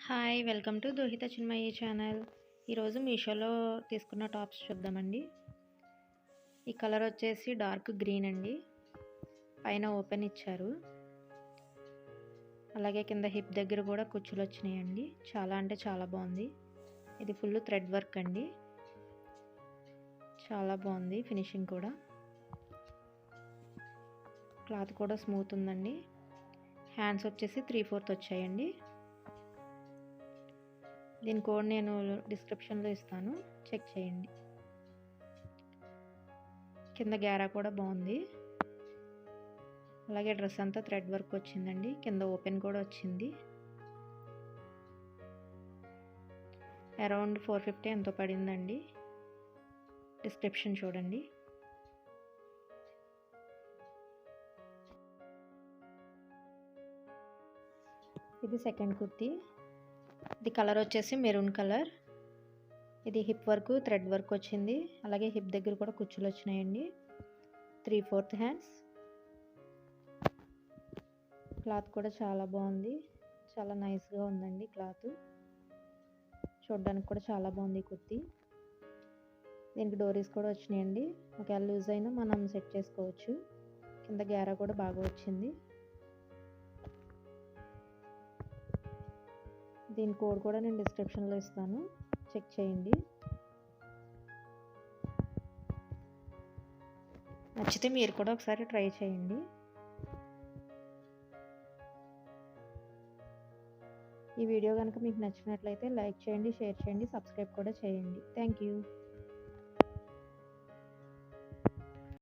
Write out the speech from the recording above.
Hi welcome to Dohitha Chinmayi channel. ఈరోజు మీషోలో తీసుకున్న టాప్స్ చూద్దామండి. ఈ కలర్ వచ్చేసి డార్క్ గ్రీన్ అండి. పైన ఓపెన్ ఇచ్చారు. అలాగే కింద హిప్ దగ్గర కూడా కుచ్చులు వచ్చినాయండి. చాలా అంటే చాలా బాగుంది. ఇది ఫుల్ థ్రెడ్ వర్క్ అండి. చాలా బాగుంది ఫినిషింగ్ కూడా. క్లాత్ కూడా స్మూత్ ఉందండి. హ్యాండ్స్ వచ్చేసి 3/4 వచ్చాయండి. దీని కోడ్ నేను డిస్క్రిప్షన్లో ఇస్తాను, చెక్ చేయండి. కింద గ్యారా కూడా బాగుంది. అలాగే డ్రెస్ అంతా థ్రెడ్ వర్క్ వచ్చిందండి. కింద ఓపెన్ కూడా వచ్చింది. అరౌండ్ 450 ఎంతో పడిందండి. డిస్క్రిప్షన్ చూడండి. ఇది సెకండ్ కుర్తీ. ఇది కలర్ వచ్చేసి మెరూన్ కలర్. ఇది హిప్ వర్క్ థ్రెడ్ వర్క్ వచ్చింది. అలాగే హిప్ దగ్గర కూడా కుచ్చులు వచ్చినాయండి. 3/4 హ్యాండ్స్. క్లాత్ కూడా చాలా బాగుంది. చాలా నైస్గా ఉందండి క్లాత్. చూడడానికి కూడా చాలా బాగుంది ఈ కుర్తీ. దీనికి డోరీస్ కూడా వచ్చినాయండి. ఒకవేళ లూజ్ అయినా మనం సెట్ చేసుకోవచ్చు. కింద గ్యారా కూడా బాగా వచ్చింది. దీని కోడ్ కూడా నేను డిస్క్రిప్షన్లో ఇస్తాను, చెక్ చేయండి. నచ్చితే మీరు కూడా ఒకసారి ట్రై చేయండి. ఈ వీడియో కనుక మీకు నచ్చినట్లయితే లైక్ చేయండి, షేర్ చేయండి, సబ్స్క్రైబ్ కూడా చేయండి. Thank you.